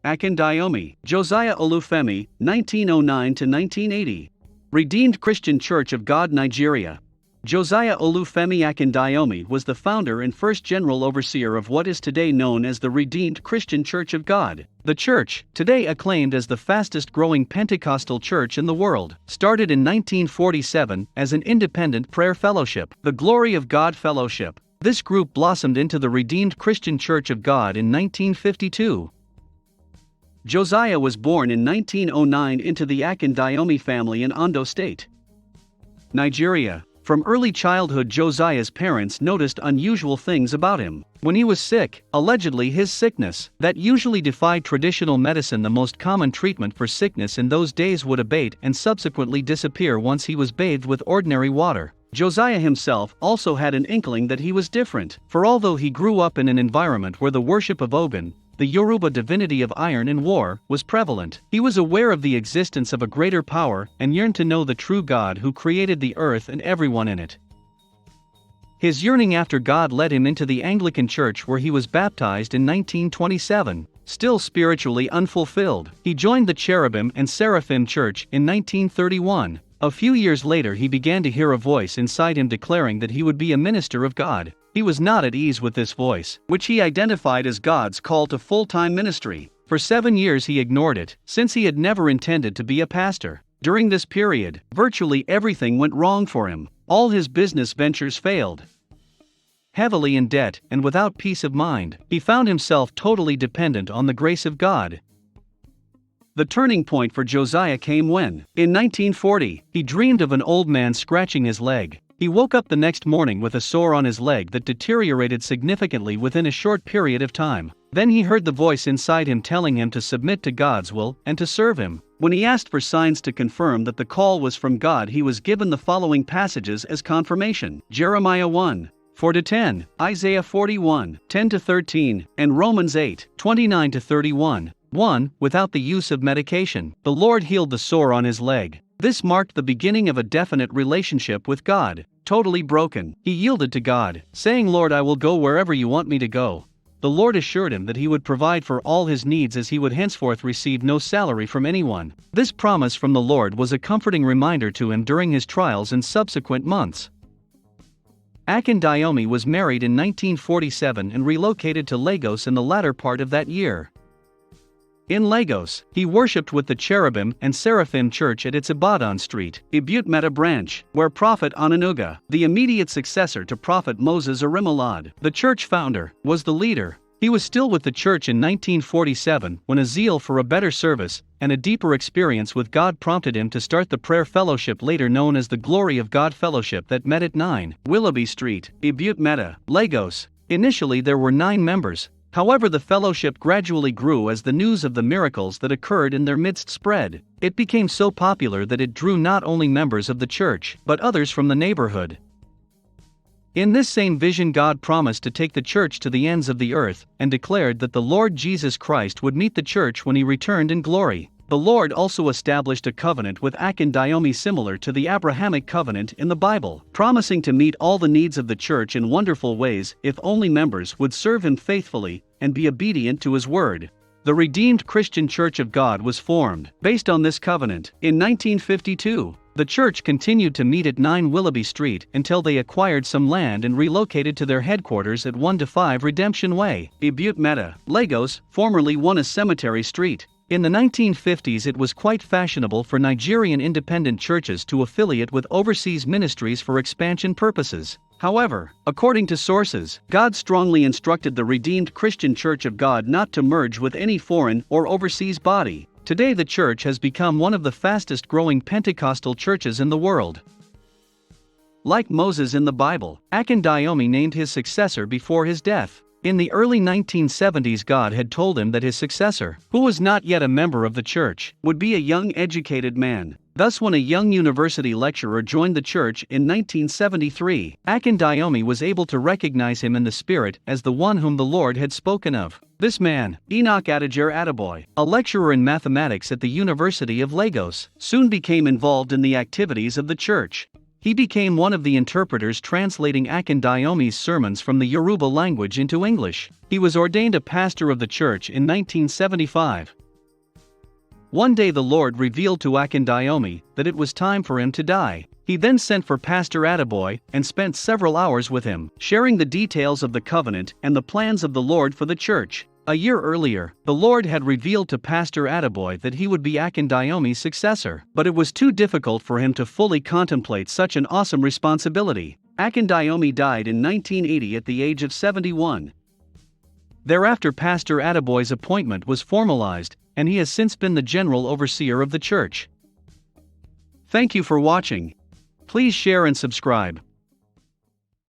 Akindayomi Josiah Olufemi, 1909 to 1980. Redeemed Christian Church of God, Nigeria. Josiah Olufemi Akindayomi was the founder and first general overseer of what is today known as the Redeemed Christian Church of God. The church, today acclaimed as the fastest growing Pentecostal church in the world, started in 1947 as an independent prayer fellowship, the Glory of God Fellowship. This group blossomed into the Redeemed Christian Church of God in 1952. Josiah was born in 1909 into the Akindayomi family in Ondo State, Nigeria. From early childhood, Josiah's parents noticed unusual things about him. When he was sick, allegedly his sickness, that usually defied traditional medicine, the most common treatment for sickness in those days, would abate and subsequently disappear once he was bathed with ordinary water. Josiah himself also had an inkling that he was different, for although he grew up in an environment where the worship of Ogun, the Yoruba divinity of iron and war, was prevalent, he was aware of the existence of a greater power and yearned to know the true God who created the earth and everyone in it. His yearning after God led him into the Anglican Church, where he was baptized in 1927. Still spiritually unfulfilled, he joined the Cherubim and Seraphim Church in 1931. A few years later, he began to hear a voice inside him declaring that he would be a minister of God. He was not at ease with this voice, which he identified as God's call to full-time ministry. For 7 years he ignored it, since he had never intended to be a pastor. During this period, virtually everything went wrong for him. All his business ventures failed. Heavily in debt and without peace of mind, he found himself totally dependent on the grace of God. The turning point for Josiah came when, in 1940, he dreamed of an old man scratching his leg. He woke up the next morning with a sore on his leg that deteriorated significantly within a short period of time. Then he heard the voice inside him telling him to submit to God's will and to serve him. When he asked for signs to confirm that the call was from God, he was given the following passages as confirmation: Jeremiah 1:4-10, Isaiah 41:10-13, and Romans 8:29-31. 1. Without the use of medication, the Lord healed the sore on his leg. This marked the beginning of a definite relationship with God. Totally broken, he yielded to God, saying, "Lord, I will go wherever you want me to go." The Lord assured him that he would provide for all his needs, as he would henceforth receive no salary from anyone. This promise from the Lord was a comforting reminder to him during his trials and subsequent months. Akindayomi was married in 1947 and relocated to Lagos in the latter part of that year. In Lagos, he worshipped with the Cherubim and Seraphim Church at its Ibadan Street, Ebute Metta branch, where Prophet Onanuga, the immediate successor to Prophet Moses Arimolad, the church founder, was the leader. He was still with the church in 1947 when a zeal for a better service and a deeper experience with God prompted him to start the prayer fellowship later known as the Glory of God Fellowship that met at 9 Willoughby Street, Ebute Metta, Lagos. Initially there were 9 members. However, the fellowship gradually grew as the news of the miracles that occurred in their midst spread. It became so popular that it drew not only members of the church, but others from the neighborhood. In this same vision, God promised to take the church to the ends of the earth, and declared that the Lord Jesus Christ would meet the church when he returned in glory. The Lord also established a covenant with Akindayomi similar to the Abrahamic covenant in the Bible, promising to meet all the needs of the church in wonderful ways if only members would serve him faithfully and be obedient to his word. The Redeemed Christian Church of God was formed based on this covenant. In 1952, the church continued to meet at 9 Willoughby Street until they acquired some land and relocated to their headquarters at 1-5 Redemption Way, Ebute Metta, Lagos, formerly known as Cemetery Street. In the 1950s, it was quite fashionable for Nigerian independent churches to affiliate with overseas ministries for expansion purposes. However, according to sources, God strongly instructed the Redeemed Christian Church of God not to merge with any foreign or overseas body. Today the church has become one of the fastest growing Pentecostal churches in the world. Like Moses in the Bible, Akindayomi named his successor before his death. In the early 1970s, God had told him that his successor, who was not yet a member of the church, would be a young educated man. Thus, when a young university lecturer joined the church in 1973, Akindayomi was able to recognize him in the spirit as the one whom the Lord had spoken of. This man, Enoch Adajer Adeboy, a lecturer in mathematics at the University of Lagos, soon became involved in the activities of the church. He became one of the interpreters translating Akindayomi's sermons from the Yoruba language into English. He was ordained a pastor of the church in 1975. One day the Lord revealed to Akindayomi that it was time for him to die. He then sent for Pastor Attaboy and spent several hours with him, sharing the details of the covenant and the plans of the Lord for the church. A year earlier, the Lord had revealed to Pastor Attaboy that he would be Akindayomi's successor, but it was too difficult for him to fully contemplate such an awesome responsibility. Akindayomi died in 1980 at the age of 71. Thereafter Pastor Attaboy's appointment was formalized, and he has since been the general overseer of the church. Thank you for watching. Please share and subscribe.